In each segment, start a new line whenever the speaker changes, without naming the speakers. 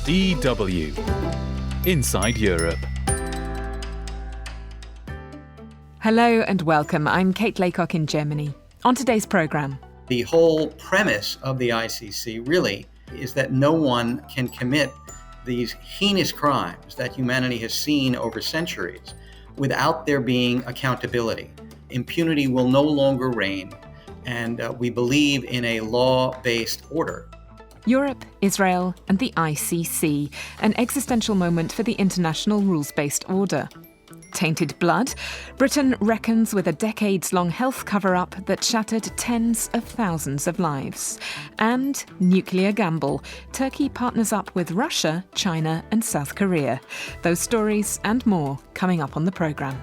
DW Inside Europe.
Hello and welcome. I'm Kate Laycock in Germany. On today's programme.
The whole premise of the ICC really is that no one can commit these heinous crimes that humanity has seen over centuries without there being accountability. Impunity will no longer reign, and we believe in a law-based order.
Europe, Israel and the ICC, an existential moment for the international rules-based order. Tainted Blood, Britain reckons with a decades-long health cover-up that shattered tens of thousands of lives. And nuclear gamble, Turkey partners up with Russia, China and South Korea. Those stories and more coming up on the programme.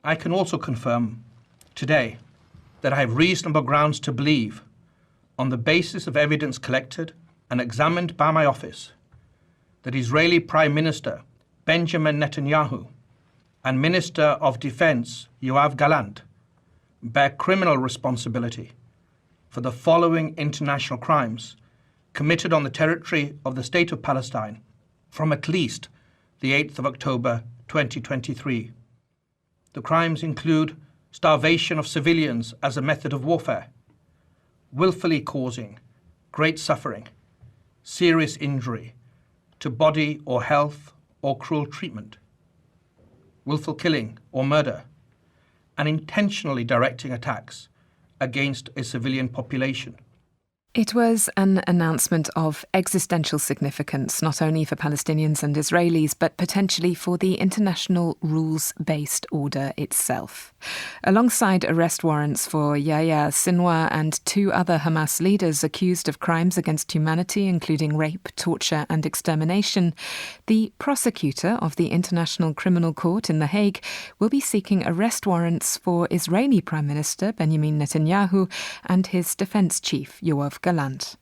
I can also confirm today that I have reasonable grounds to believe, on the basis of evidence collected and examined by my office, that Israeli Prime Minister Benjamin Netanyahu and Minister of Defense Yoav Gallant bear criminal responsibility for the following international crimes committed on the territory of the State of Palestine from at least the 8th of October 2023. The crimes include starvation of civilians as a method of warfare, willfully causing great suffering, serious injury to body or health or cruel treatment, willful killing or murder, and intentionally directing attacks against a civilian population.
It was an announcement of existential significance, not only for Palestinians and Israelis, but potentially for the international rules-based order itself. Alongside arrest warrants for Yahya Sinwar and two other Hamas leaders accused of crimes against humanity, including rape, torture and extermination, the prosecutor of the International Criminal Court in The Hague will be seeking arrest warrants for Israeli Prime Minister Benjamin Netanyahu and his defense chief, Yoav Gallant.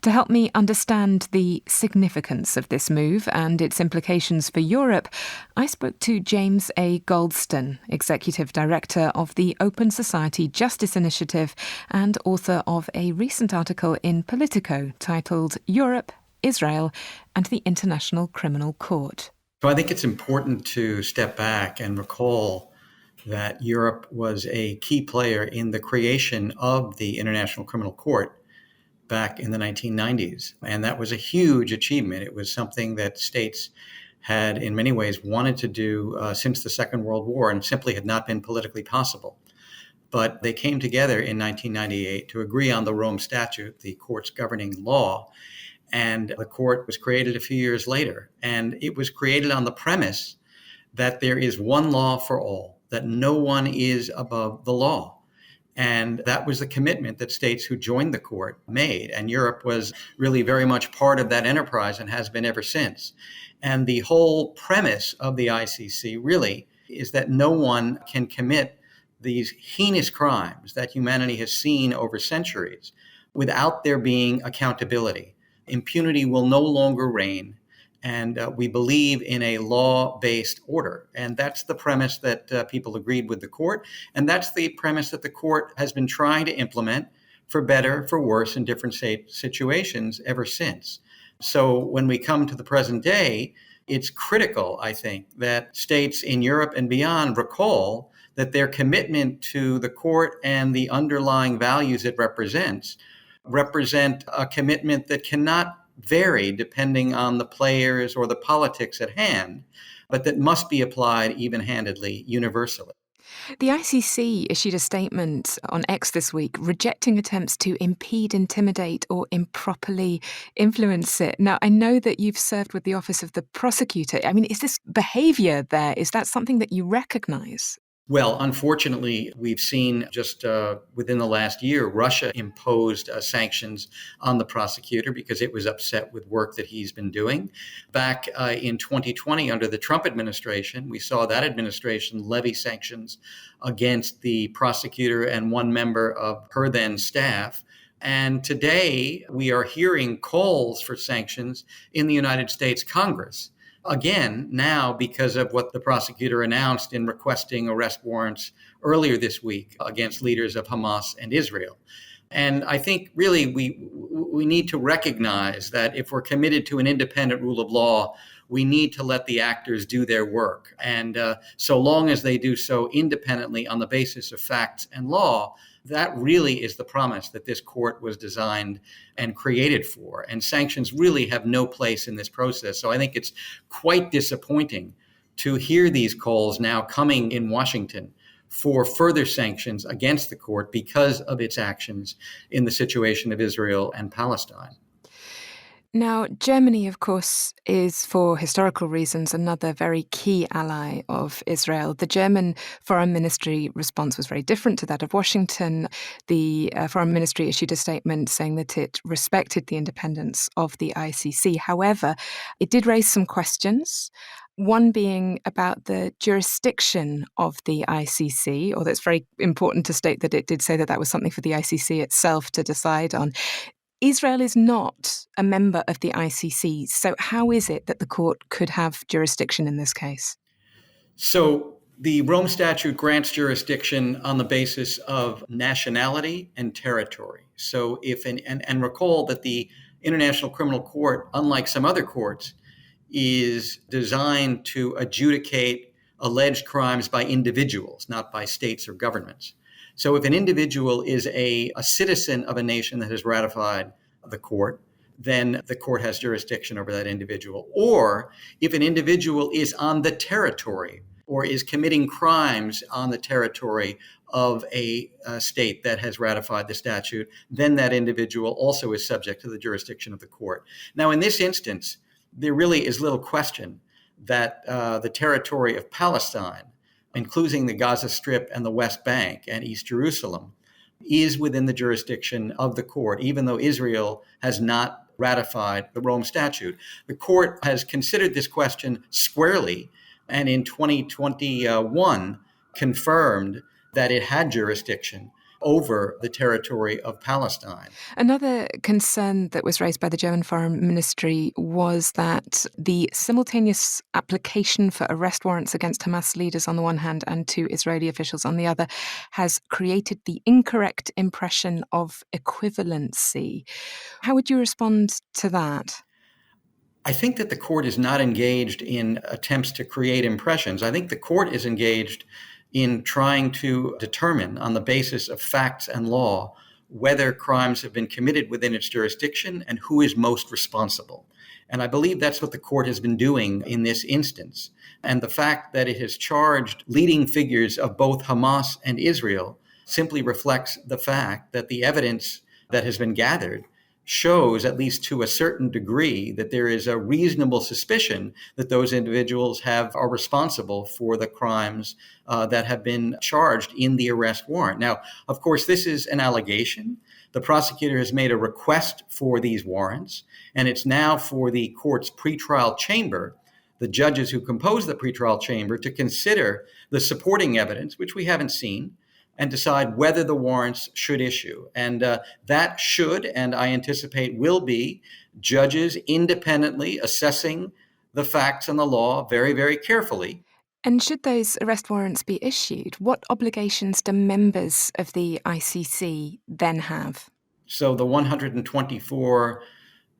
To help me understand the significance of this move and its implications for Europe, I spoke to James A. Goldston, Executive Director of the Open Society Justice Initiative and author of a recent article in Politico titled Europe, Israel and the International Criminal Court.
So I think it's important to step back and recall that Europe was a key player in the creation of the International Criminal Court back in the 1990s. And that was a huge achievement. It was something that states had in many ways wanted to do since the Second World War and simply had not been politically possible. But they came together in 1998 to agree on the Rome Statute, the court's governing law, and the court was created a few years later. And it was created on the premise that there is one law for all, that no one is above the law. And that was the commitment that states who joined the court made. And Europe was really very much part of that enterprise and has been ever since. And the whole premise of the ICC really is that no one can commit these heinous crimes that humanity has seen over centuries without there being accountability. Impunity will no longer reign. And we believe in a law-based order. And that's the premise that people agreed with the court. And that's the premise that the court has been trying to implement for better, for worse, in different situations ever since. So when we come to the present day, it's critical, I think, that states in Europe and beyond recall that their commitment to the court and the underlying values it represent a commitment that cannot vary depending on the players or the politics at hand, but that must be applied even-handedly, universally.
The ICC issued a statement on X this week rejecting attempts to impede, intimidate or improperly influence it. Now, I know that you've served with the Office of the Prosecutor. I mean, is this behaviour there? Is that something that you recognise?
Well, unfortunately, we've seen just within the last year, Russia imposed sanctions on the prosecutor because it was upset with work that he's been doing. Back in 2020, under the Trump administration, we saw that administration levy sanctions against the prosecutor and one member of her then staff. And today, we are hearing calls for sanctions in the United States Congress. again, now because of what the prosecutor announced in requesting arrest warrants earlier this week against leaders of Hamas and Israel. And I think really we need to recognize that if we're committed to an independent rule of law, we need to let the actors do their work. And so long as they do so independently on the basis of facts and law, that really is the promise that this court was designed and created for. And sanctions really have no place in this process. So I think it's quite disappointing to hear these calls now coming in Washington for further sanctions against the court because of its actions in the situation of Israel and Palestine.
Now, Germany, of course, is for historical reasons another very key ally of Israel. The German Foreign Ministry response was very different to that of Washington. The Foreign Ministry issued a statement saying that it respected the independence of the ICC. However, it did raise some questions. One being about the jurisdiction of the ICC, although it's very important to state that it did say that that was something for the ICC itself to decide on. Israel is not a member of the ICC, so how is it that the court could have jurisdiction in this case?
So the Rome Statute grants jurisdiction on the basis of nationality and territory. So and recall that the International Criminal Court, unlike some other courts, is designed to adjudicate alleged crimes by individuals, not by states or governments. So if an individual is a citizen of a nation that has ratified the court, then the court has jurisdiction over that individual. Or if an individual is on the territory or is committing crimes on the territory of a state that has ratified the statute, then that individual also is subject to the jurisdiction of the court. Now, in this instance, there really is little question that the territory of Palestine, including the Gaza Strip and the West Bank and East Jerusalem, is within the jurisdiction of the court, even though Israel has not ratified the Rome Statute. The court has considered this question squarely, and in 2021 confirmed that it had jurisdiction over the territory of Palestine.
Another concern that was raised by the German Foreign Ministry was that the simultaneous application for arrest warrants against Hamas leaders on the one hand and to Israeli officials on the other has created the incorrect impression of equivalency. How would you respond to that?
I think that the court is not engaged in attempts to create impressions. I think the court is engaged in trying to determine on the basis of facts and law whether crimes have been committed within its jurisdiction and who is most responsible. And I believe that's what the court has been doing in this instance. And the fact that it has charged leading figures of both Hamas and Israel simply reflects the fact that the evidence that has been gathered shows, at least to a certain degree, that there is a reasonable suspicion that those individuals are responsible for the crimes that have been charged in the arrest warrant. Now, of course, this is an allegation. The prosecutor has made a request for these warrants, and it's now for the court's pretrial chamber, the judges who compose the pretrial chamber, to consider the supporting evidence, which we haven't seen, and decide whether the warrants should issue. And that should, and I anticipate will be, judges independently assessing the facts and the law very, very carefully.
And should those arrest warrants be issued, what obligations do members of the ICC then have?
So the 124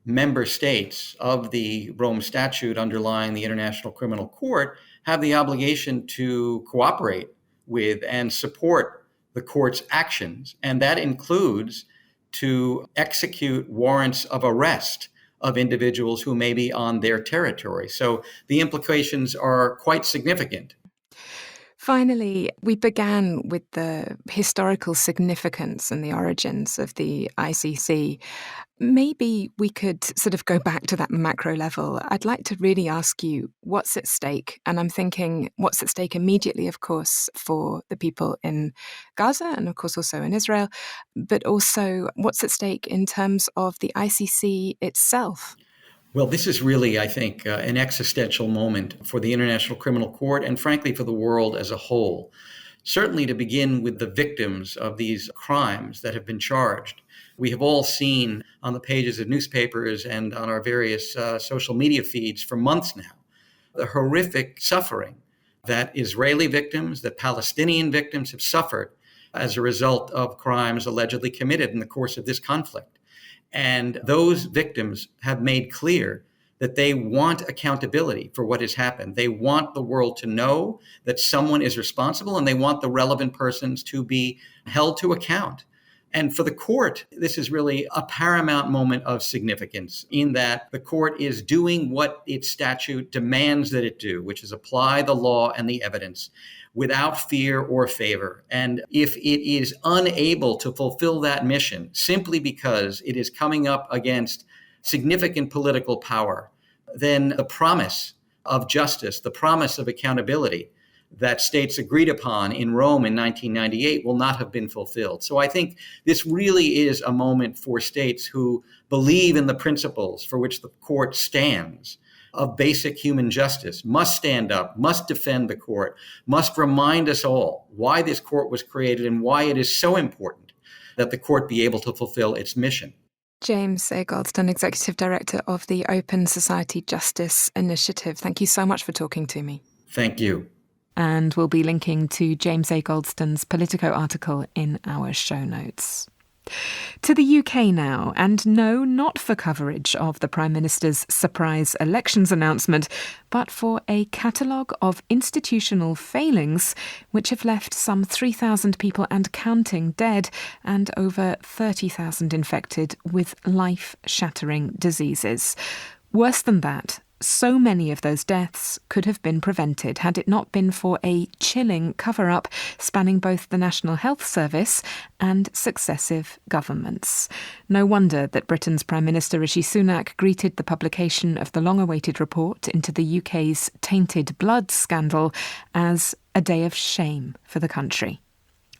member states of the Rome Statute underlying the International Criminal Court have the obligation to cooperate with and support the court's actions, and that includes to execute warrants of arrest of individuals who may be on their territory. So the implications are quite significant.
Finally, we began with the historical significance and the origins of the ICC. Maybe we could sort of go back to that macro level. I'd like to really ask you what's at stake. And I'm thinking what's at stake immediately, of course, for the people in Gaza and, of course, also in Israel, but also what's at stake in terms of the ICC itself.
Well, this is really, I think, an existential moment for the International Criminal Court and, frankly, for the world as a whole. Certainly to begin with the victims of these crimes that have been charged. We have all seen on the pages of newspapers and on our various social media feeds for months now the horrific suffering that Israeli victims, that Palestinian victims have suffered as a result of crimes allegedly committed in the course of this conflict. And those victims have made clear that they want accountability for what has happened. They want the world to know that someone is responsible, and they want the relevant persons to be held to account. And for the court, this is really a paramount moment of significance in that the court is doing what its statute demands that it do, which is apply the law and the evidence without fear or favor. And if it is unable to fulfill that mission simply because it is coming up against significant political power, then the promise of justice, the promise of accountability that states agreed upon in Rome in 1998 will not have been fulfilled. So I think this really is a moment for states who believe in the principles for which the court stands of basic human justice, must stand up, must defend the court, must remind us all why this court was created and why it is so important that the court be able to fulfill its mission.
James A. Goldston, Executive Director of the Open Society Justice Initiative. Thank you so much for talking to me.
Thank you.
And we'll be linking to James A. Goldston's Politico article in our show notes. To the UK now, and no, not for coverage of the Prime Minister's surprise elections announcement, but for a catalogue of institutional failings which have left some 3,000 people and counting dead and over 30,000 infected with life-shattering diseases. Worse than that, so many of those deaths could have been prevented had it not been for a chilling cover-up spanning both the National Health Service and successive governments. No wonder that Britain's Prime Minister Rishi Sunak greeted the publication of the long-awaited report into the UK's Tainted Blood scandal as a day of shame for the country.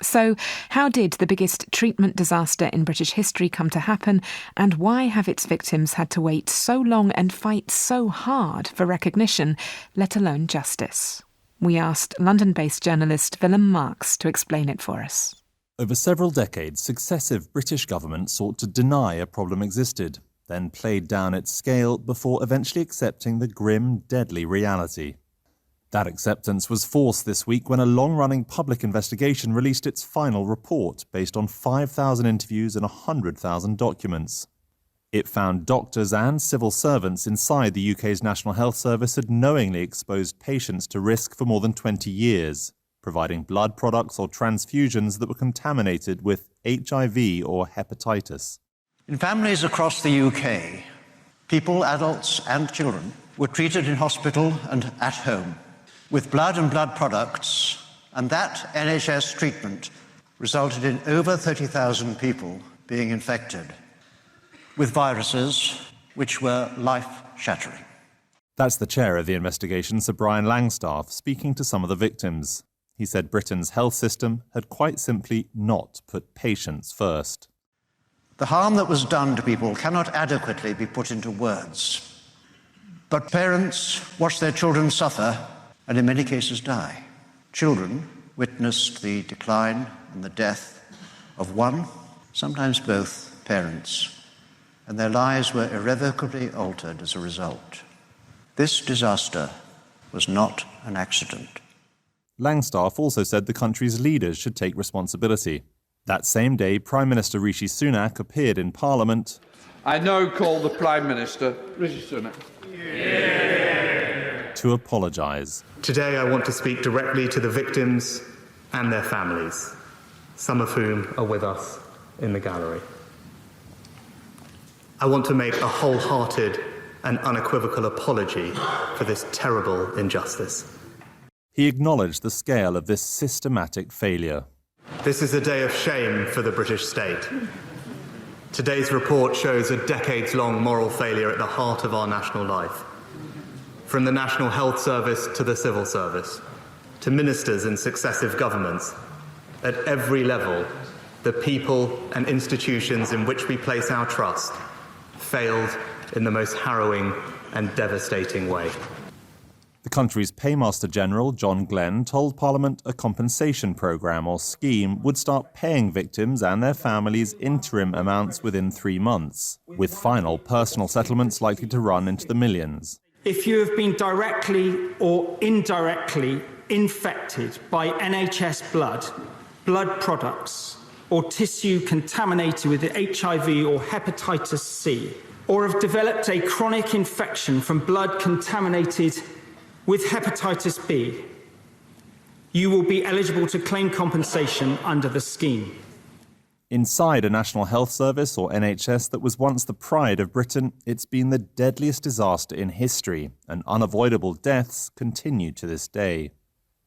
So, how did the biggest treatment disaster in British history come to happen, and why have its victims had to wait so long and fight so hard for recognition, let alone justice? We asked London-based journalist Willem Marx to explain it for us.
Over several decades, successive British governments sought to deny a problem existed, then played down its scale before eventually accepting the grim, deadly reality. That acceptance was forced this week when a long-running public investigation released its final report based on 5,000 interviews and 100,000 documents. It found doctors and civil servants inside the UK's National Health Service had knowingly exposed patients to risk for more than 20 years, providing blood products or transfusions that were contaminated with HIV or hepatitis.
In families across the UK, people, adults and children, were treated in hospital and at home with blood and blood products, and that NHS treatment resulted in over 30,000 people being infected with viruses which were life-shattering.
That's the chair of the investigation, Sir Brian Langstaff, speaking to some of the victims. He said Britain's health system had quite simply not put patients first.
The harm that was done to people cannot adequately be put into words. But parents watched their children suffer and in many cases die. Children witnessed the decline and the death of one, sometimes both, parents, and their lives were irrevocably altered as a result. This disaster was not an accident.
Langstaff also said the country's leaders should take responsibility. That same day, Prime Minister Rishi Sunak appeared in Parliament.
I now call the Prime Minister, Rishi Sunak,
to apologise.
Today I want to speak directly to the victims and their families, some of whom are with us in the gallery. I want to make a wholehearted and unequivocal apology for this terrible injustice.
He acknowledged the scale of this systematic failure.
This is a day of shame for the British state. Today's report shows a decades-long moral failure at the heart of our national life. From the National Health Service to the civil service, to ministers in successive governments, at every level, the people and institutions in which we place our trust failed in the most harrowing and devastating way.
The country's Paymaster General, John Glenn, told Parliament a compensation programme or scheme would start paying victims and their families interim amounts within 3 months, with final personal settlements likely to run into the millions.
If you have been directly or indirectly infected by NHS blood, blood products, or tissue contaminated with HIV or hepatitis C, or have developed a chronic infection from blood contaminated with hepatitis B, you will be eligible to claim compensation under the scheme.
Inside a National Health Service, or NHS, that was once the pride of Britain, it's been the deadliest disaster in history, and unavoidable deaths continue to this day.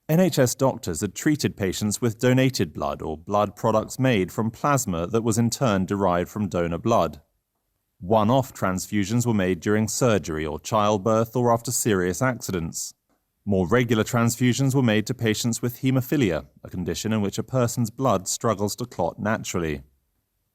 NHS doctors had treated patients with donated blood, or blood products made from plasma that was in turn derived from donor blood. One-off transfusions were made during surgery or childbirth or after serious accidents. More regular transfusions were made to patients with haemophilia, a condition in which a person's blood struggles to clot naturally.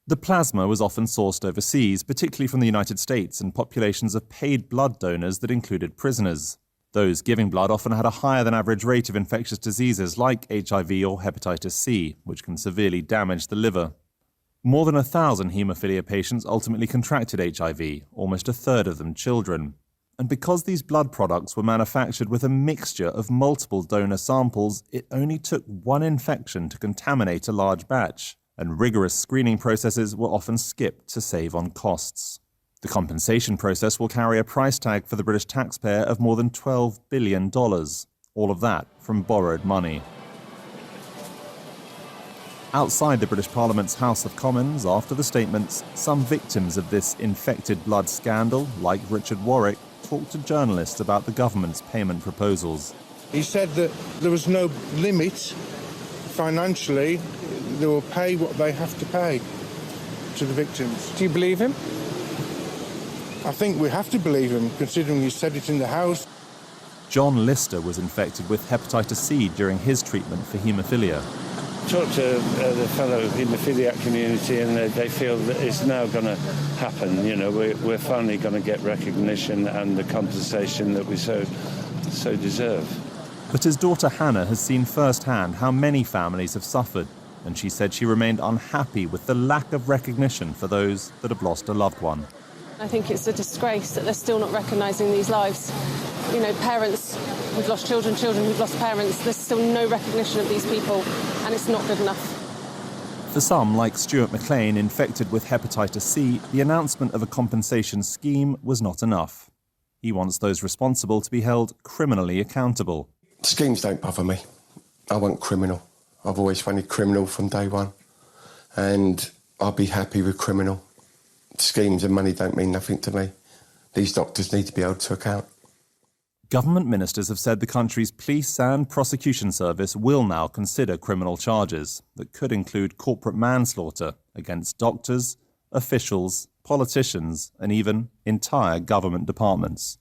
The plasma was often sourced overseas, particularly from the United States, and populations of paid blood donors that included prisoners. Those giving blood often had a higher than average rate of infectious diseases like HIV or hepatitis C, which can severely damage the liver. More than 1,000 haemophilia patients ultimately contracted HIV, almost a third of them children. And because these blood products were manufactured with a mixture of multiple donor samples, it only took one infection to contaminate a large batch, and rigorous screening processes were often skipped to save on costs. The compensation process will carry a price tag for the British taxpayer of more than $12 billion, all of that from borrowed money. Outside the British Parliament's House of Commons, after the statements, some victims of this infected blood scandal, like Richard Warwick, talked to journalists about the government's payment proposals.
He said that there was no limit financially. They will pay what they have to pay to the victims.
Do you believe him?
I think we have to believe him, considering he said it in the House.
John Lister was infected with hepatitis C during his treatment for haemophilia.
Talked to the fellow haemophiliac community, and they feel that it's now going to happen. You know, we're finally going to get recognition and the compensation that we so deserve.
But his daughter Hannah has seen firsthand how many families have suffered, and she said she remained unhappy with the lack of recognition for those that have lost a loved one.
I think it's a disgrace that they're still not recognising these lives. You know, parents who've lost children who've lost parents, there's still no recognition of these people, and it's not good enough.
For some, like Stuart McLean, infected with hepatitis C, the announcement of a compensation scheme was not enough. He wants those responsible to be held criminally accountable.
Schemes don't bother me. I want criminal. I've always wanted criminal from day one, and I'll be happy with criminal. Schemes and money don't mean nothing to me. These doctors need to be held to account.
Government ministers have said the country's police and prosecution service will now consider criminal charges that could include corporate manslaughter against doctors, officials, politicians, and even entire government departments.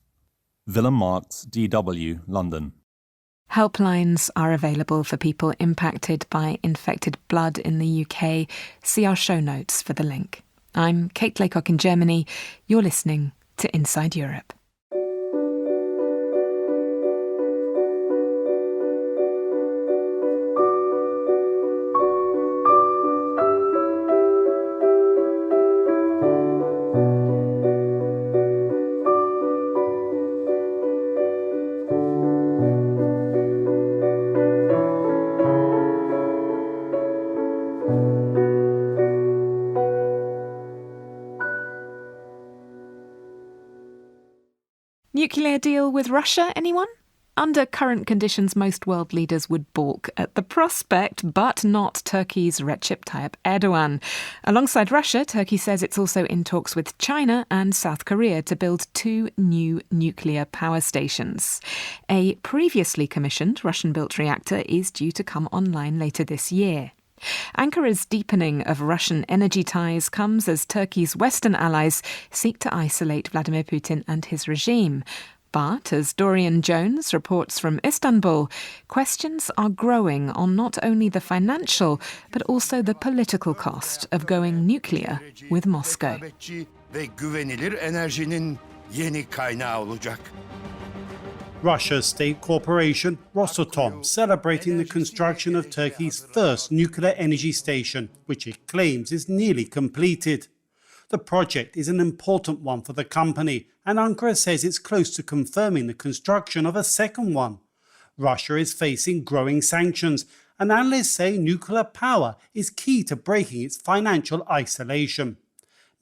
Willem Marks, DW, London.
Helplines are available for people impacted by infected blood in the UK. See our show notes for the link. I'm Kate Laycock in Germany. You're listening to Inside Europe. Nuclear deal with Russia, anyone? Under current conditions, most world leaders would balk at the prospect, but not Turkey's Recep Tayyip Erdogan. Alongside Russia, Turkey says it's also in talks with China and South Korea to build 2 new nuclear power stations. A previously commissioned Russian-built reactor is due to come online later this year. Ankara's deepening of Russian energy ties comes as Turkey's Western allies seek to isolate Vladimir Putin and his regime. But, as Dorian Jones reports from Istanbul, questions are growing on not only the financial, but also the political cost of going nuclear with Moscow.
Russia's state corporation Rosatom celebrating the construction of Turkey's first nuclear energy station, which it claims is nearly completed. The project is an important one for the company, and Ankara says it's close to confirming the construction of a second one. Russia is facing growing sanctions, and analysts say nuclear power is key to breaking its financial isolation.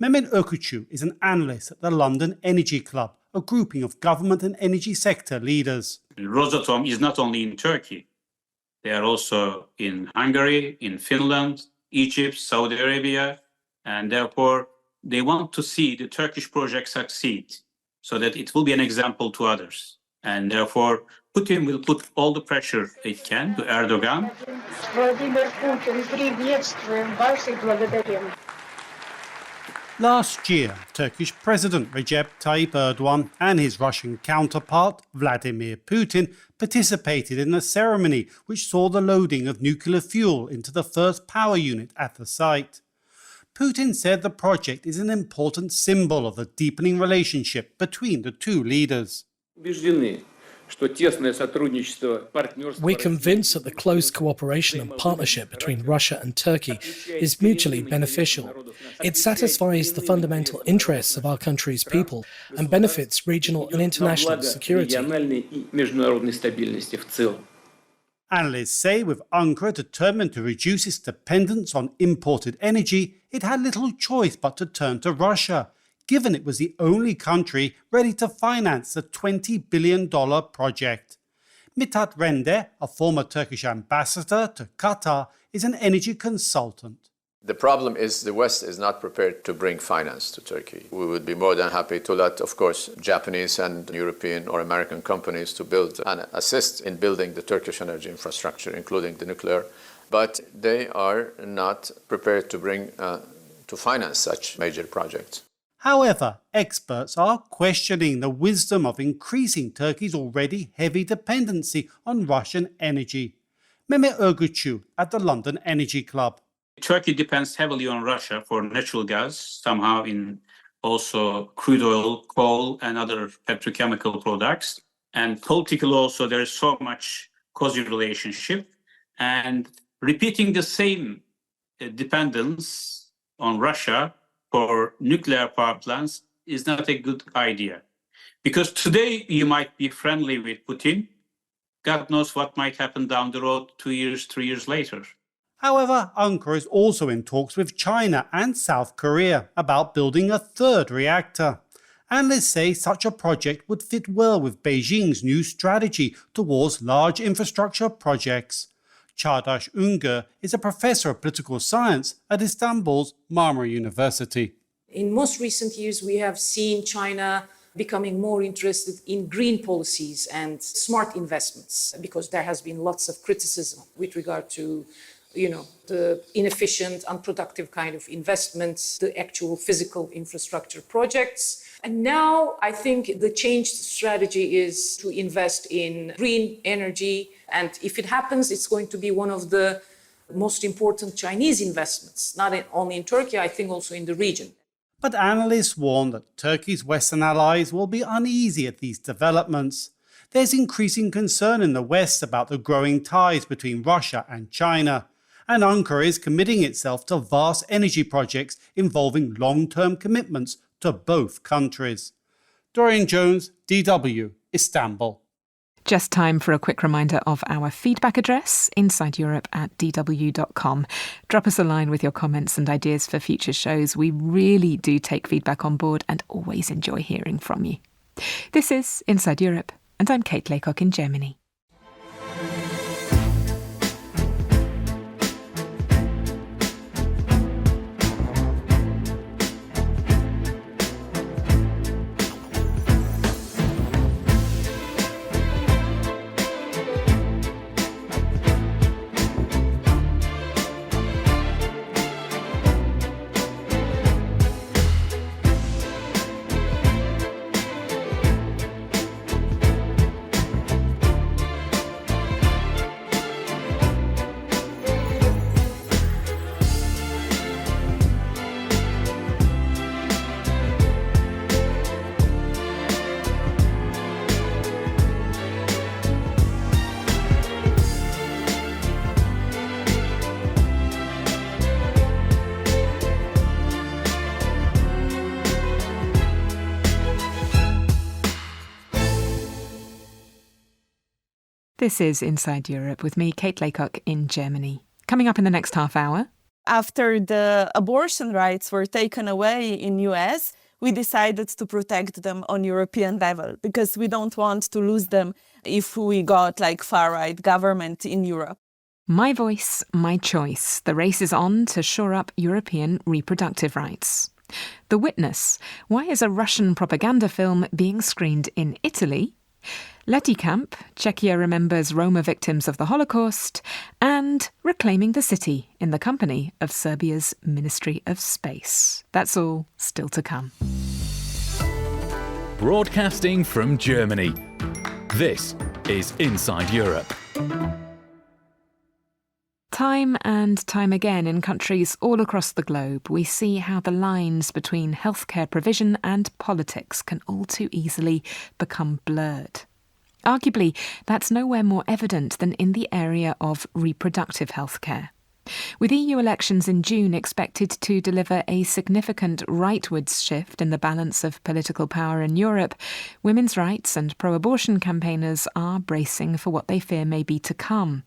Mehmet Ökücü is an analyst at the London Energy Club, a grouping of government and energy sector leaders.
Rosatom is not only in Turkey. They are also in Hungary, in Finland, Egypt, Saudi Arabia, and therefore they want to see the Turkish project succeed so that it will be an example to others. And therefore, Putin will put all the pressure it can to Erdogan.
Last year, Turkish President Recep Tayyip Erdogan and his Russian counterpart, Vladimir Putin, participated in a ceremony which saw the loading of nuclear fuel into the first power unit at the site. Putin said the project is an important symbol of the deepening relationship between the two leaders.
We're convinced that the close cooperation and partnership between Russia and Turkey is mutually beneficial. It satisfies the fundamental interests of our country's people and benefits regional and international security.
Analysts say with Ankara determined to reduce its dependence on imported energy, it had little choice but to turn to Russia, given it was the only country ready to finance the $20 billion project. Mithat Rende, a former Turkish ambassador to Qatar, is an energy consultant.
The problem is the West is not prepared to bring finance to Turkey. We would be more than happy to let, of course, Japanese and European or American companies to build and assist in building the Turkish energy infrastructure, including the nuclear, but they are not prepared to bring to finance such major projects.
However, experts are questioning the wisdom of increasing Turkey's already heavy dependency on Russian energy. Mehmet Ökücü at the London Energy Club.
Turkey depends heavily on Russia for natural gas, somehow in also crude oil, coal, and other petrochemical products. And politically also, there is so much cozy relationship. And repeating the same dependence on Russia for nuclear power plants is not a good idea. Because today you might be friendly with Putin. God knows what might happen down the road 2 years, 3 years later.
However, Ankara is also in talks with China and South Korea about building a third reactor. Analysts say such a project would fit well with Beijing's new strategy towards large infrastructure projects. Çağdaş Üngör is a professor of political science at Istanbul's Marmara University.
In most recent years, we have seen China becoming more interested in green policies and smart investments, because there has been lots of criticism with regard to the inefficient, unproductive kind of investments, the actual physical infrastructure projects. And now I think the changed strategy is to invest in green energy. And if it happens, it's going to be one of the most important Chinese investments, not only in Turkey, I think also in the region.
But analysts warn that Turkey's Western allies will be uneasy at these developments. There's increasing concern in the West about the growing ties between Russia and China. And Ankara is committing itself to vast energy projects involving long-term commitments to both countries. Dorian Jones, DW, Istanbul.
Just time for a quick reminder of our feedback address, insideeurope@dw.com. Drop us a line with your comments and ideas for future shows. We really do take feedback on board and always enjoy hearing from you. This is Inside Europe, and I'm Kate Laycock in Germany. This is Inside Europe with me, Kate Laycock, in Germany. Coming up in the next half hour.
After the abortion rights were taken away in US, we decided to protect them on European level because we don't want to lose them if we got like far-right government in Europe.
My voice, my choice. The race is on to shore up European reproductive rights. The Witness. Why is a Russian propaganda film being screened in Italy? Lety Camp. Czechia remembers Roma victims of the Holocaust. And Reclaiming the City in the company of Serbia's Ministry of Space. That's all still to come.
Broadcasting from Germany. This is Inside Europe.
Time and time again in countries all across the globe, we see how the lines between healthcare provision and politics can all too easily become blurred. Arguably, that's nowhere more evident than in the area of reproductive healthcare. With EU elections in June expected to deliver a significant rightwards shift in the balance of political power in Europe, women's rights and pro-abortion campaigners are bracing for what they fear may be to come.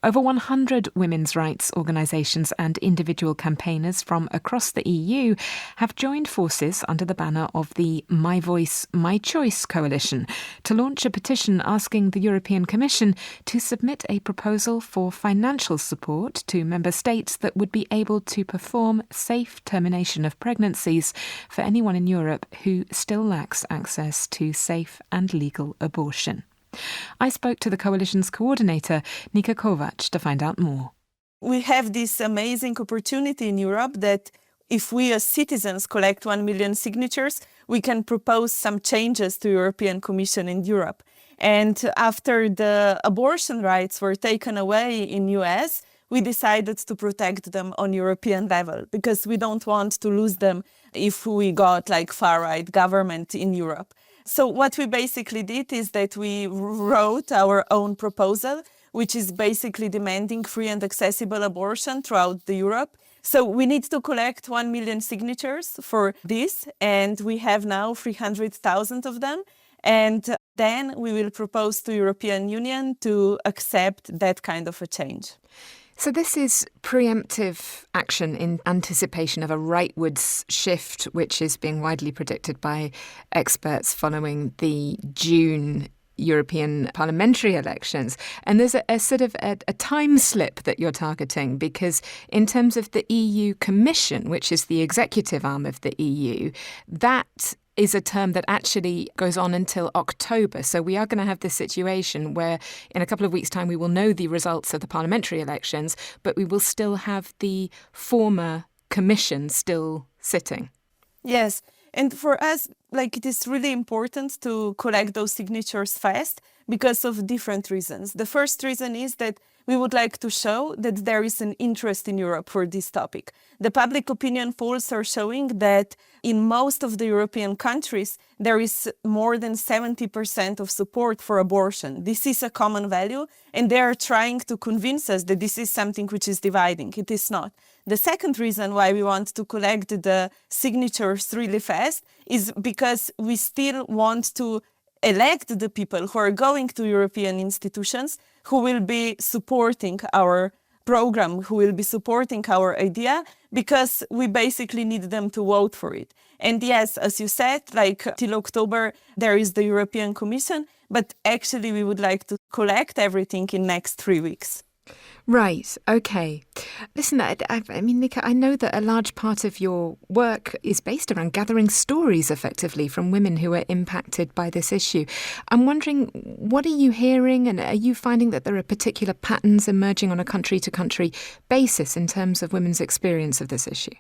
Over 100 women's rights organisations and individual campaigners from across the EU have joined forces under the banner of the My Voice, My Choice coalition to launch a petition asking the European Commission to submit a proposal for financial support to member states that would be able to perform safe termination of pregnancies for anyone in Europe who still lacks access to safe and legal abortion. I spoke to the coalition's coordinator, Nika Kovac, to find out more.
We have this amazing opportunity in Europe that if we as citizens collect 1 million signatures, we can propose some changes to European Commission in Europe. And after the abortion rights were taken away in US, we decided to protect them on European level because we don't want to lose them if we got like far-right government in Europe. So what we basically did is that we wrote our own proposal, which is basically demanding free and accessible abortion throughout Europe. So we need to collect 1 million signatures for this, and we have now 300,000 of them. And then we will propose to European Union to accept that kind of a change.
So this is preemptive action in anticipation of a rightwards shift, which is being widely predicted by experts following the June European parliamentary elections. And there's a sort of a time slip that you're targeting, because in terms of the EU Commission, which is the executive arm of the EU, that is a term that actually goes on until October. So we are going to have this situation where in a couple of weeks' time we will know the results of the parliamentary elections, but we will still have the former commission still sitting.
Yes. And for us, it is really important to collect those signatures fast because of different reasons. The first reason is that we would like to show that there is an interest in Europe for this topic. The public opinion polls are showing that in most of the European countries, there is more than 70% of support for abortion. This is a common value, and they are trying to convince us that this is something which is dividing. It is not. The second reason why we want to collect the signatures really fast is because we still want to elect the people who are going to European institutions who will be supporting our program, who will be supporting our idea, because we basically need them to vote for it. And yes, as you said, till October, there is the European Commission, but actually we would like to collect everything in next 3 weeks.
Right, okay. Listen, I mean, Nika, I know that a large part of your work is based around gathering stories, effectively, from women who are impacted by this issue. I'm wondering, what are you hearing, and are you finding that there are particular patterns emerging on a country-to-country basis in terms of women's experience of this issue?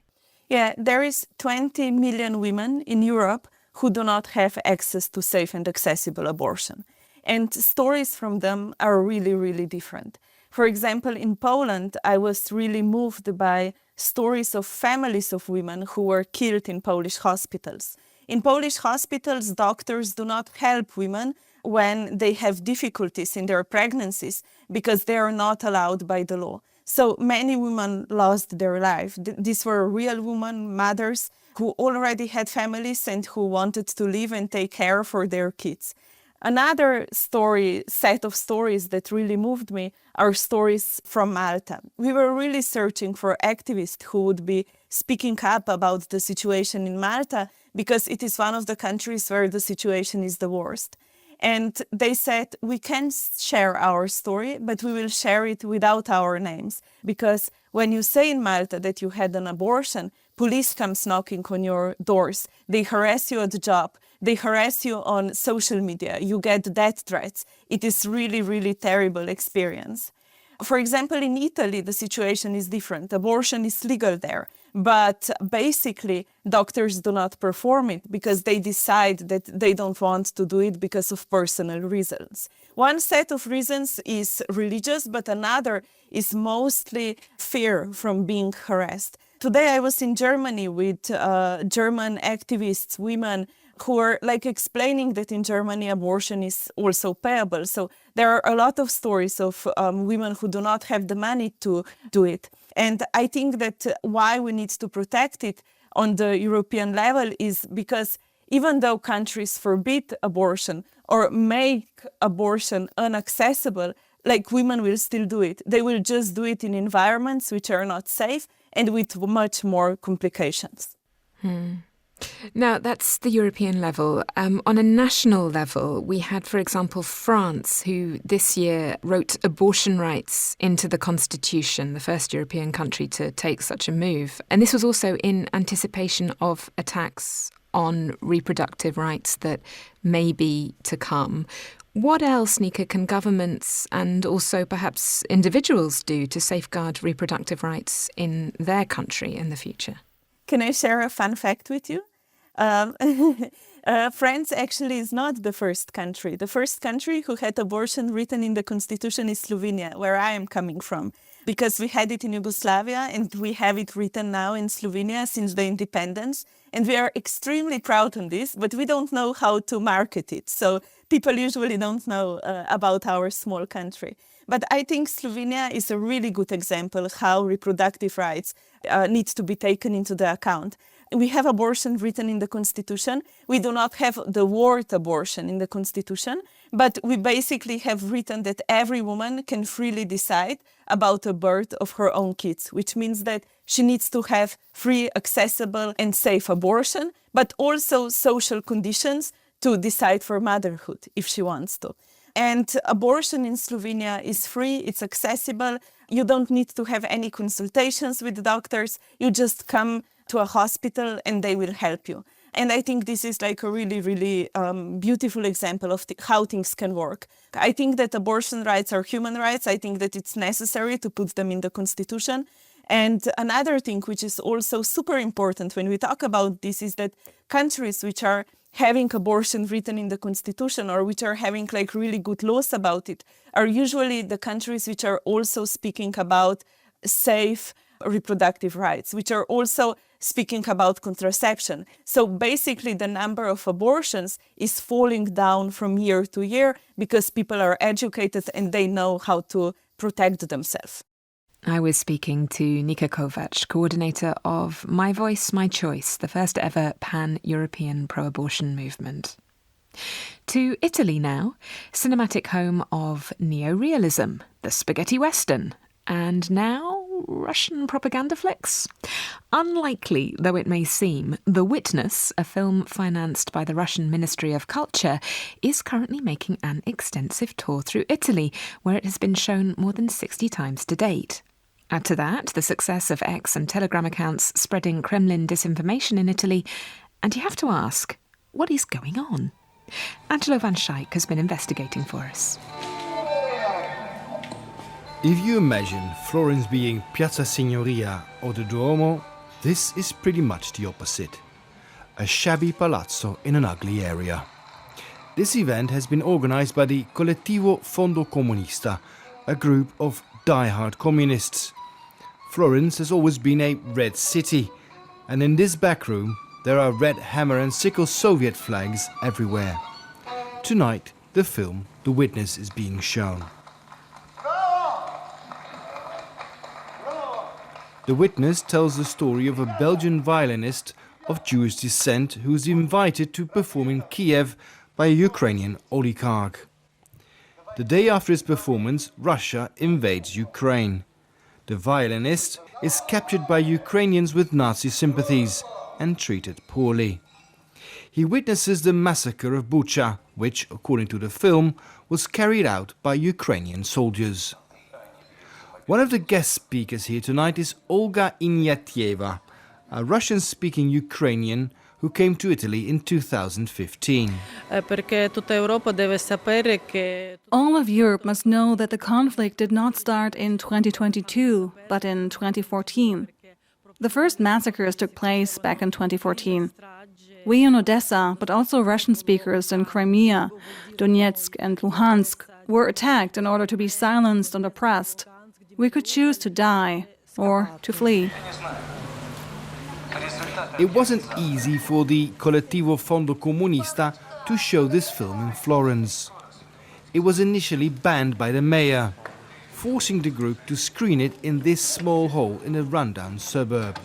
Yeah, there is 20 million women in Europe who do not have access to safe and accessible abortion. And stories from them are really, really different. For example, in Poland, I was really moved by stories of families of women who were killed in Polish hospitals. In Polish hospitals, doctors do not help women when they have difficulties in their pregnancies because they are not allowed by the law. So many women lost their life. These were real women, mothers, who already had families and who wanted to live and take care for their kids. Another set of stories that really moved me are stories from Malta. We were really searching for activists who would be speaking up about the situation in Malta because it is one of the countries where the situation is the worst. And they said, we can share our story, but we will share it without our names. Because when you say in Malta that you had an abortion, police comes knocking on your doors. They harass you at the job. They harass you on social media. You get death threats. It is really, really terrible experience. For example, in Italy, the situation is different. Abortion is legal there. But basically, doctors do not perform it because they decide that they don't want to do it because of personal reasons. One set of reasons is religious, but another is mostly fear from being harassed. Today I was in Germany with German activists, women, who are explaining that in Germany abortion is also payable. So there are a lot of stories of women who do not have the money to do it. And I think that why we need to protect it on the European level is because even though countries forbid abortion or make abortion inaccessible, women will still do it. They will just do it in environments which are not safe and with much more complications.
Now, that's the European level. On a national level, we had, for example, France, who this year wrote abortion rights into the constitution, the first European country to take such a move. And this was also in anticipation of attacks on reproductive rights that may be to come. What else, Nika, can governments and also perhaps individuals do to safeguard reproductive rights in their country in the future?
Can I share a fun fact with you? France actually is not the first country. The first country who had abortion written in the constitution is Slovenia, where I am coming from, because we had it in Yugoslavia and we have it written now in Slovenia since the independence. And we are extremely proud on this, but we don't know how to market it. So people usually don't know about our small country. But I think Slovenia is a really good example of how reproductive rights need to be taken into the account. We have abortion written in the constitution. We do not have the word abortion in the constitution, but we basically have written that every woman can freely decide about the birth of her own kids, which means that she needs to have free, accessible and safe abortion, but also social conditions to decide for motherhood if she wants to. And abortion in Slovenia is free, it's accessible. You don't need to have any consultations with doctors. You just come to a hospital and they will help you. And I think this is a really, really beautiful example of how things can work. I think that abortion rights are human rights. I think that it's necessary to put them in the constitution. And another thing which is also super important when we talk about this is that countries which are having abortion written in the constitution or which are having really good laws about it are usually the countries which are also speaking about safe reproductive rights, which are also speaking about contraception. So basically the number of abortions is falling down from year to year because people are educated and they know how to protect themselves.
I was speaking to Nika Kovac, coordinator of My Voice, My Choice, the first ever pan-European pro-abortion movement. To Italy now, cinematic home of neorealism, the spaghetti western, and now Russian propaganda flicks? Unlikely though it may seem, The Witness, a film financed by the Russian Ministry of Culture, is currently making an extensive tour through Italy, where it has been shown more than 60 times to date. Add to that the success of X and Telegram accounts spreading Kremlin disinformation in Italy, and you have to ask, what is going on? Angelo Van Schaik has been investigating for us.
If you imagine Florence being Piazza Signoria or the Duomo, this is pretty much the opposite. A shabby palazzo in an ugly area. This event has been organized by the Collettivo Fondo Comunista, a group of die-hard communists. Florence has always been a red city, and in this back room there are red hammer and sickle Soviet flags everywhere. Tonight, the film The Witness is being shown. The Witness tells the story of a Belgian violinist of Jewish descent who is invited to perform in Kiev by a Ukrainian oligarch. The day after his performance, Russia invades Ukraine. The violinist is captured by Ukrainians with Nazi sympathies and treated poorly. He witnesses the massacre of Bucha, which, according to the film, was carried out by Ukrainian soldiers. One of the guest speakers here tonight is Olga Ignatieva, a Russian-speaking Ukrainian who came to Italy in 2015.
All of Europe must know that the conflict did not start in 2022, but in 2014. The first massacres took place back in 2014. We in Odessa, but also Russian speakers in Crimea, Donetsk and Luhansk, were attacked in order to be silenced and oppressed. We could choose to die or to flee.
It wasn't easy for the Collettivo Fondo Comunista to show this film in Florence. It was initially banned by the mayor, forcing the group to screen it in this small hall in a rundown suburb.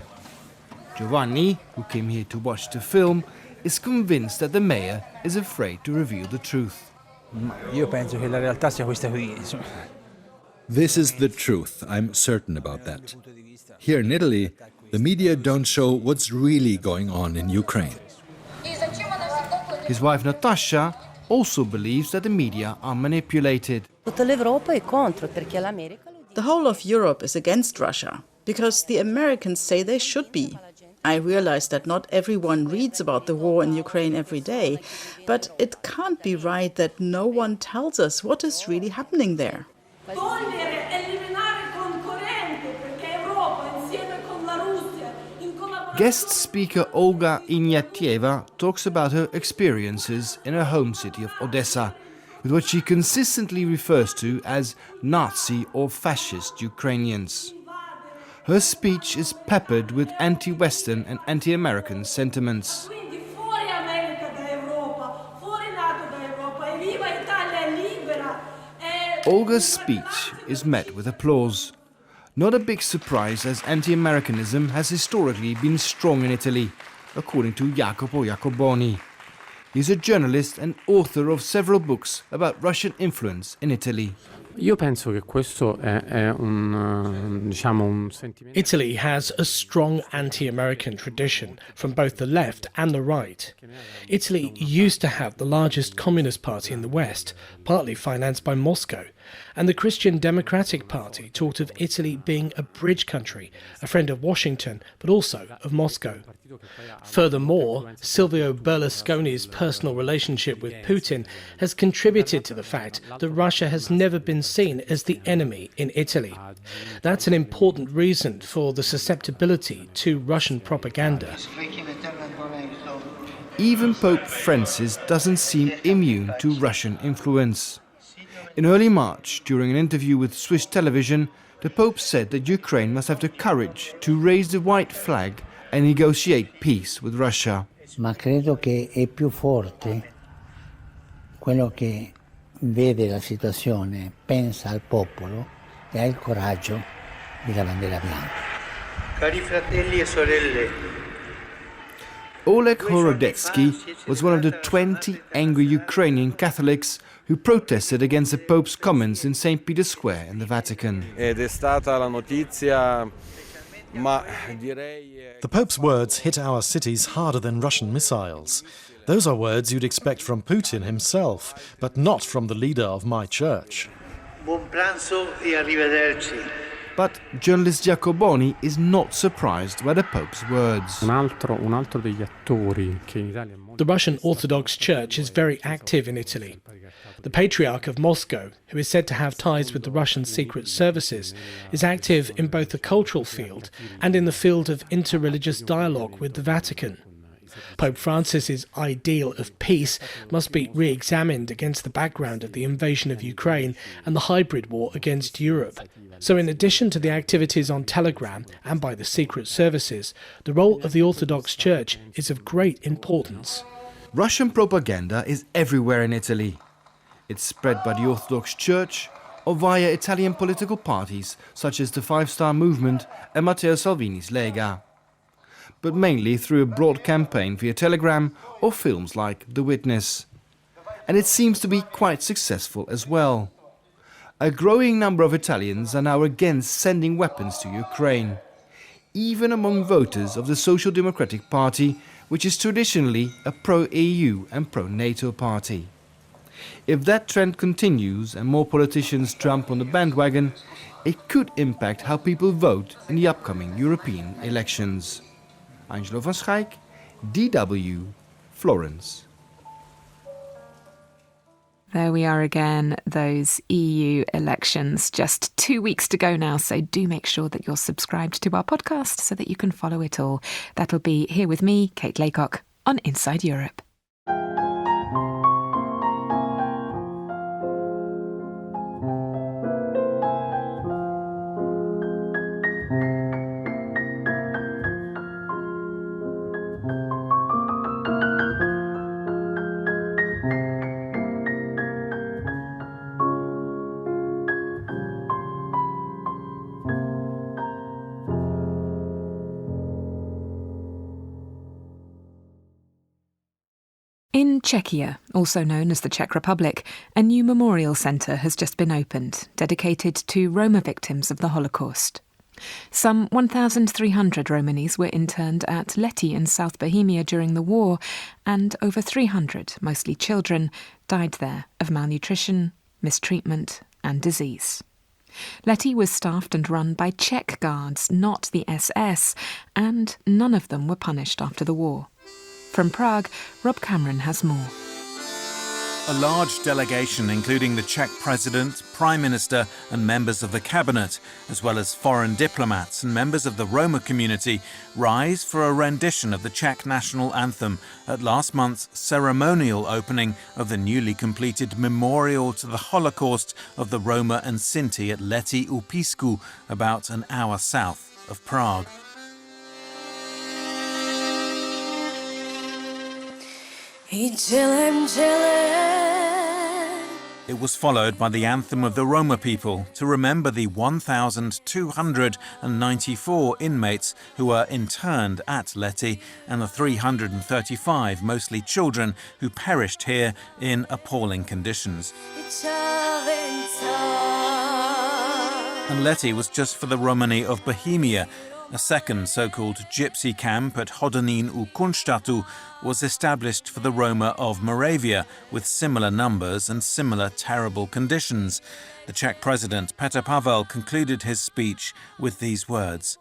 Giovanni, who came here to watch the film, is convinced that the mayor is afraid to reveal the truth.
This is the truth, I'm certain about that. Here in Italy, the media don't show what's really going on in Ukraine.
His wife Natasha also believes that the media are manipulated.
The whole of Europe is against Russia, because the Americans say they should be. I realize that not everyone reads about the war in Ukraine every day, but it can't be right that no one tells us what is really happening there.
Guest speaker Olga Ignatieva talks about her experiences in her home city of Odessa, with what she consistently refers to as Nazi or fascist Ukrainians. Her speech is peppered with anti-Western and anti-American sentiments. Olga's speech is met with applause. Not a big surprise, as anti-Americanism has historically been strong in Italy, according to Jacopo Jacoboni. He's a journalist and author of several books about Russian influence in Italy.
Italy has a strong anti-American tradition from both the left and the right. Italy used to have the largest communist party in the West, partly financed by Moscow, and the Christian Democratic Party talked of Italy being a bridge country, a friend of Washington, but also of Moscow. Furthermore, Silvio Berlusconi's personal relationship with Putin has contributed to the fact that Russia has never been seen as the enemy in Italy. That's an important reason for the susceptibility to Russian propaganda.
Even Pope Francis doesn't seem immune to Russian influence. In early March, during an interview with Swiss television, the Pope said that Ukraine must have the courage to raise the white flag and negotiate peace with Russia.
Ma credo che è più forte quello che vede la situazione, pensa al popolo e ha il coraggio della bandiera bianca.
Cari fratelli e sorelle,
Oleg Horodetsky was one of the 20 angry Ukrainian Catholics who protested against the Pope's comments in St. Peter's Square in the Vatican.
The Pope's words hit our cities harder than Russian missiles. Those are words you'd expect from Putin himself, but not from the leader of my church.
buon pranzo e arrivederci.
But journalist Giacoboni is not surprised by the Pope's words.
The Russian Orthodox Church is very active in Italy. The Patriarch of Moscow, who is said to have ties with the Russian secret services, is active in both the cultural field and in the field of interreligious dialogue with the Vatican. Pope Francis's ideal of peace must be re-examined against the background of the invasion of Ukraine and the hybrid war against Europe. So in addition to the activities on Telegram and by the secret services, the role of the Orthodox Church is of great importance.
Russian propaganda is everywhere in Italy. It's spread by the Orthodox Church or via Italian political parties such as the Five Star Movement and Matteo Salvini's Lega, but mainly through a broad campaign via Telegram or films like The Witness. and it seems to be quite successful as well. A growing number of Italians are now against sending weapons to Ukraine, even among voters of the Social Democratic Party, which is traditionally a pro-EU and pro-NATO party. If that trend continues and more politicians jump on the bandwagon, it could impact how people vote in the upcoming European elections. Angelo van Schaik, DW, Florence.
There we are again, those EU elections. Just 2 weeks to go now, so do make sure that you're subscribed to our podcast so that you can follow it all. That'll be Here With Me, Kate Laycock, on Inside Europe. In Czechia, also known as the Czech Republic, a new memorial centre has just been opened, dedicated to Roma victims of the Holocaust. Some 1,300 Romanis were interned at Lety in South Bohemia during the war, and over 300, mostly children, died there of malnutrition, mistreatment and disease. Lety was staffed and run by Czech guards, not the SS, and none of them were punished after the war. From Prague, Rob Cameron has more.
A large delegation, including the Czech President, Prime Minister and members of the Cabinet, as well as foreign diplomats and members of the Roma community, rise for a rendition of the Czech national anthem at last month's ceremonial opening of the newly completed memorial to the Holocaust of the Roma and Sinti at Lety u Písku, about an hour south of Prague. It was followed by the anthem of the Roma people to remember the 1,294 inmates who were interned at Lety and the 335, mostly children, who perished here in appalling conditions. And Lety was just for the Romani of Bohemia. A second so-called gypsy camp at Hodonín u Kunštatu was established for the Roma of Moravia, with similar numbers and similar terrible conditions. The Czech president Petr Pavel concluded his speech with these words.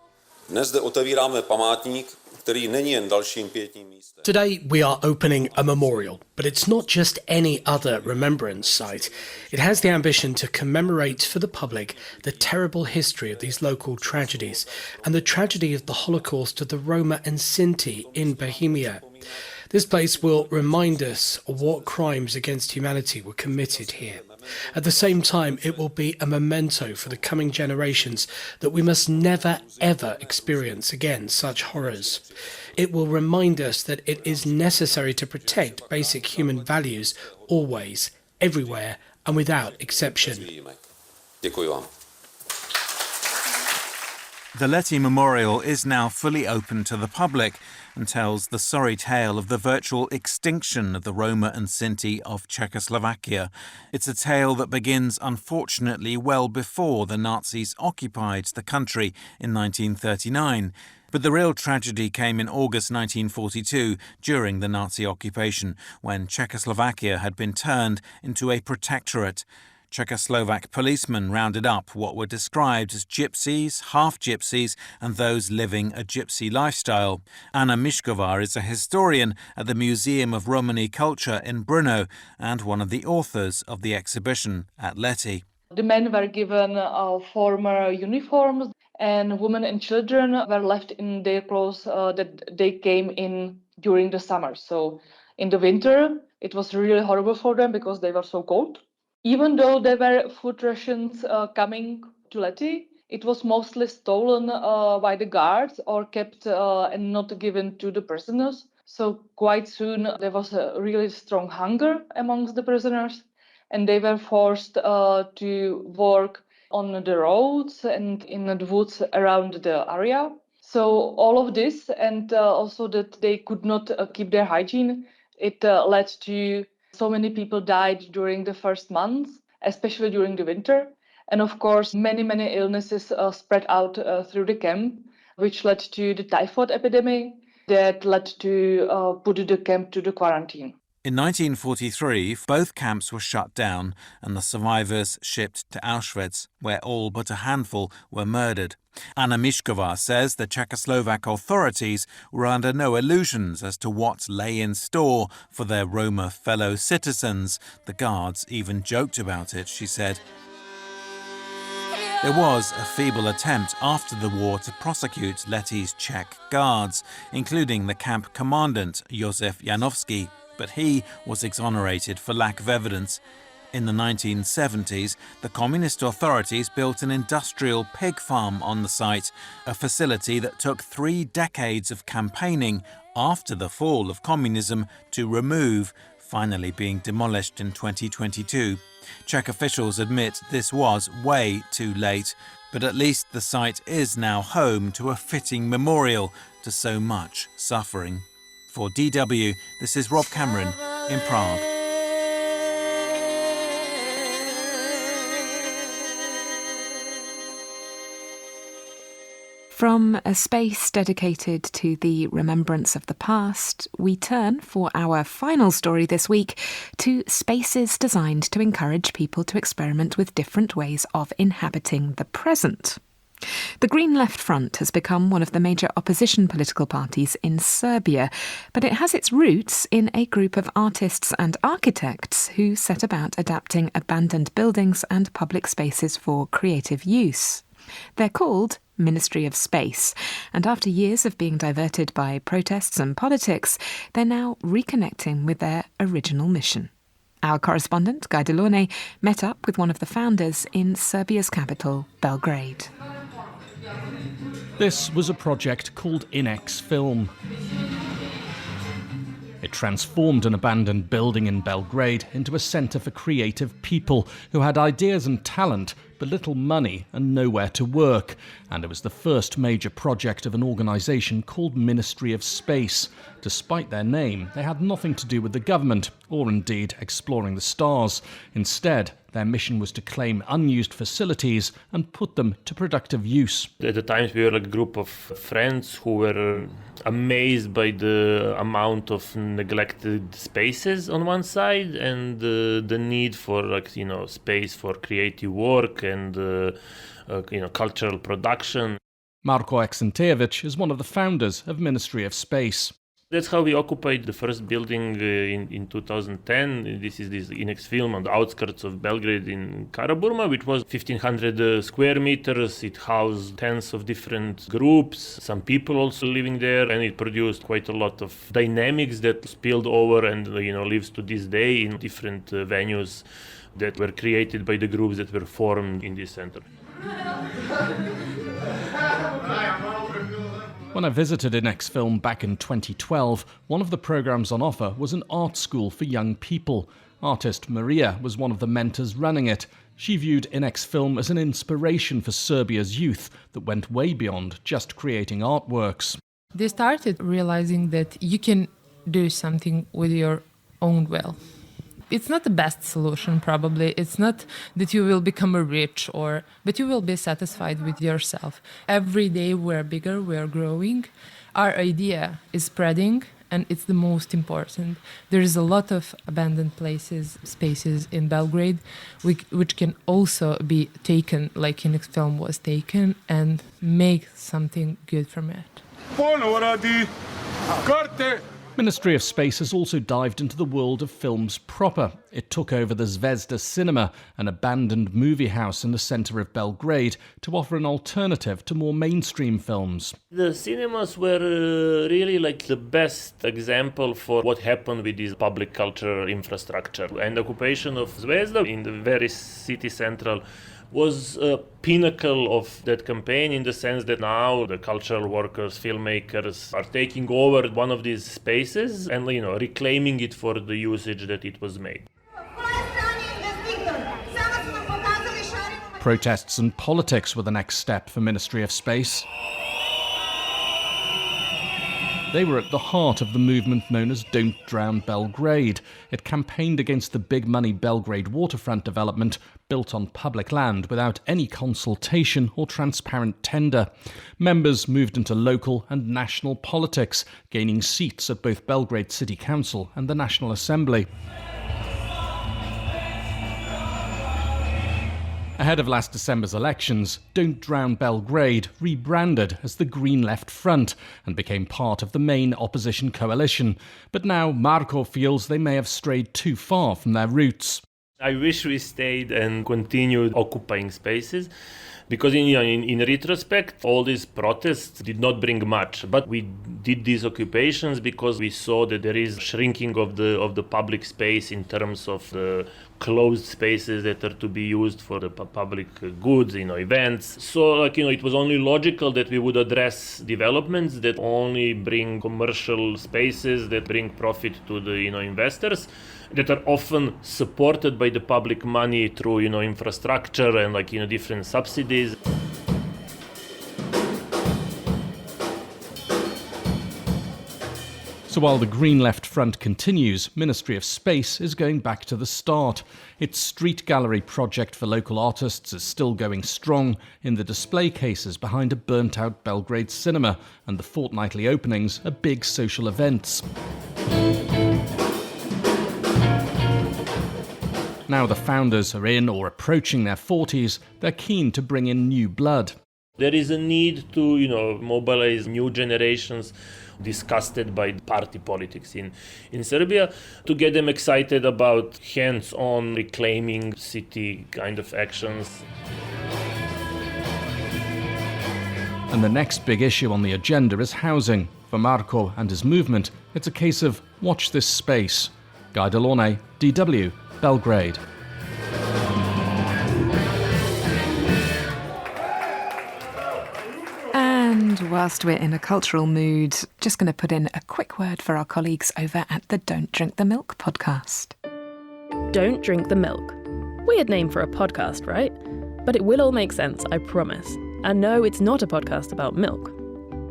Today we are opening a memorial, but it's not just any other remembrance site. It has the ambition to commemorate for the public the terrible history of these local tragedies and the tragedy of the Holocaust of the Roma and Sinti in Bohemia. This place will remind us of what crimes against humanity were committed here. At the same time, it will be a memento for the coming generations that we must never, ever experience again such horrors. It will remind us that it is necessary to protect basic human values always, everywhere, and without exception.
The Lety Memorial is now fully open to the public and tells the sorry tale of the virtual extinction of the Roma and Sinti of Czechoslovakia. It's a tale that begins, unfortunately, well before the Nazis occupied the country in 1939. But the real tragedy came in August 1942, during the Nazi occupation, when Czechoslovakia had been turned into a protectorate. Czechoslovak policemen rounded up what were described as gypsies, half-gypsies and those living a gypsy lifestyle. Anna Mišková is a historian at the Museum of Romani Culture in Brno and one of the authors of the exhibition at Lety.
The men were given former uniforms and women and children were left in their clothes that they came in during the summer. So in the winter, it was really horrible for them because they were so cold. Even though there were food rations coming to Lety, it was mostly stolen by the guards or kept and not given to the prisoners. So quite soon there was a really strong hunger amongst the prisoners, and they were forced to work on the roads and in the woods around the area. So all of this, and also that they could not keep their hygiene, it led to So many people died during the first months, especially during the winter. And of course, many illnesses spread out through the camp, which led to the typhoid epidemic that led to put the camp to the quarantine.
In 1943, both camps were shut down and the survivors shipped to Auschwitz, where all but a handful were murdered. Anna Mišková says the Czechoslovak authorities were under no illusions as to what lay in store for their Roma fellow citizens. The guards even joked about it, she said. There was a feeble attempt after the war to prosecute Lety's Czech guards, including the camp commandant, Josef Janowski, but he was exonerated for lack of evidence. In the 1970s, the communist authorities built an industrial pig farm on the site, a facility that took 3 decades of campaigning after the fall of communism to remove, finally being demolished in 2022. Czech officials admit this was way too late, but at least the site is now home to a fitting memorial to so much suffering. For DW, this is Rob Cameron in Prague.
From a space dedicated to the remembrance of the past, we turn for our final story this week to spaces designed to encourage people to experiment with different ways of inhabiting the present. The Green Left Front has become one of the major opposition political parties in Serbia, but it has its roots in a group of artists and architects who set about adapting abandoned buildings and public spaces for creative use. They're called Ministry of Space, and after years of being diverted by protests and politics, they're now reconnecting with their original mission. Our correspondent, Guy Delorne, met up with one of the founders in Serbia's capital, Belgrade.
This was a project called Inex Film. It transformed an abandoned building in Belgrade into a centre for creative people who had ideas and talent, but little money and nowhere to work. And it was the first major project of an organisation called Ministry of Space. Despite their name, they had nothing to do with the government, or indeed exploring the stars. Instead, their mission was to claim unused facilities and put them to productive use.
At the time, we were like a group of friends who were amazed by the amount of neglected spaces on one side and the need for space for creative work and cultural production.
Marko Aksentejevic is one of the founders of Ministry of Space.
That's how we occupied the first building in 2010. This is this Inex Film on the outskirts of Belgrade in Karaburma, which was 1,500 square meters. It housed tens of different groups, some people also living there, and it produced quite a lot of dynamics that spilled over and lives to this day in different venues that were created by the groups that were formed in this center.
When I visited Inex Film back in 2012, one of the programmes on offer was an art school for young people. Artist Maria was one of the mentors running it. She viewed Inex Film as an inspiration for Serbia's youth that went way beyond just creating artworks.
They started realizing that you can do something with your own will. It's not the best solution, probably. It's not that you will become rich, but you will be satisfied with yourself. Every day we're bigger, we're growing. Our idea is spreading, and it's the most important. There is a lot of abandoned spaces in Belgrade, which can also be taken, like Inex Film was taken, and make something good from it.
Ministry of Space has also dived into the world of films proper. It took over the Zvezda Cinema, an abandoned movie house in the centre of Belgrade, to offer an alternative to more mainstream films.
The cinemas were really like the best example for what happened with this public cultural infrastructure. And the occupation of Zvezda in the very city central was a pinnacle of that campaign, in the sense that now the cultural workers, filmmakers are taking over one of these spaces and reclaiming it for the usage that it was made.
Protests and politics were the next step for Ministry of Space. They were at the heart of the movement known as Don't Drown Belgrade. It campaigned against the big-money Belgrade waterfront development built on public land without any consultation or transparent tender. Members moved into local and national politics, gaining seats at both Belgrade City Council and the National Assembly. Ahead of last December's elections, Don't Drown Belgrade rebranded as the Green Left Front and became part of the main opposition coalition. But now Marko feels they may have strayed too far from their roots.
I wish we stayed and continued occupying spaces, because in retrospect, all these protests did not bring much. But we did these occupations because we saw that there is shrinking of the public space in terms of the closed spaces that are to be used for the public goods, events. So, it was only logical that we would address developments that only bring commercial spaces, that bring profit to the, investors, that are often supported by the public money through, infrastructure and different subsidies.
So while the Green Left Front continues, Ministry of Space is going back to the start. Its street gallery project for local artists is still going strong in the display cases behind a burnt-out Belgrade cinema, and the fortnightly openings are big social events. Now the founders are in or approaching their 40s, they're keen to bring in new blood.
There is a need to, mobilize new generations disgusted by party politics in Serbia, to get them excited about hands-on reclaiming city kind of actions.
And the next big issue on the agenda is housing. For Marko and his movement, it's a case of watch this space. Guy Delorne, DW, Belgrade.
And whilst we're in a cultural mood, just going to put in a quick word for our colleagues over at the Don't Drink the Milk podcast.
Don't Drink the Milk. Weird name for a podcast, right? But it will all make sense, I promise. And no, it's not a podcast about milk.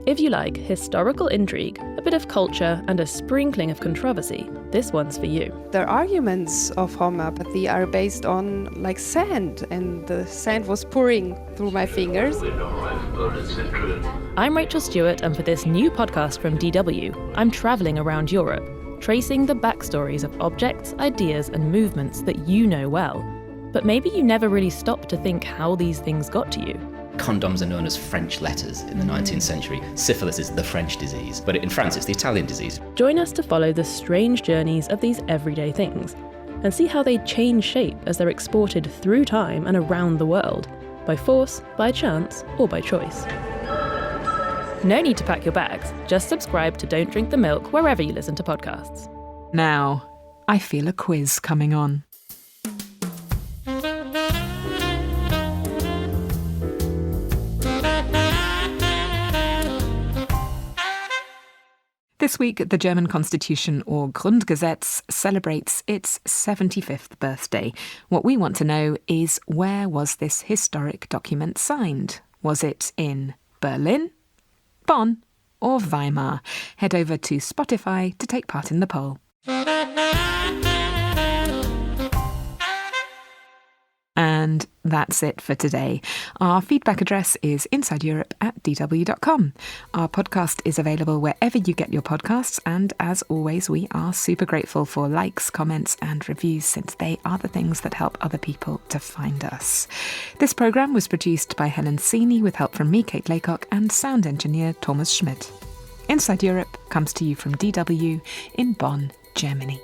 If you like historical intrigue, a bit of culture, and a sprinkling of controversy, this one's for you.
The arguments of homeopathy are based on sand, and the sand was pouring through my fingers.
I'm Rachel Stewart, and for this new podcast from DW, I'm travelling around Europe, tracing the backstories of objects, ideas, and movements that you know well. But maybe you never really stopped to think how these things got to you.
Condoms are known as French letters in the 19th century. Syphilis is the French disease, but in France it's the Italian disease.
Join us to follow the strange journeys of these everyday things and see how they change shape as they're exported through time and around the world, by force, by chance, or by choice. No need to pack your bags. Just subscribe to Don't Drink the Milk wherever you listen to podcasts.
Now, I feel a quiz coming on. This week, the German Constitution, or Grundgesetz, celebrates its 75th birthday. What we want to know is, where was this historic document signed? Was it in Berlin, Bonn, or Weimar? Head over to Spotify to take part in the poll. And that's it for today. Our feedback address is insideeurope@dw.com. Our podcast is available wherever you get your podcasts, and as always, we are super grateful for likes, comments and reviews, since they are the things that help other people to find us. This programme was produced by Helen Seeney with help from me, Kate Laycock, and sound engineer Thomas Schmidt. Inside Europe comes to you from DW in Bonn, Germany.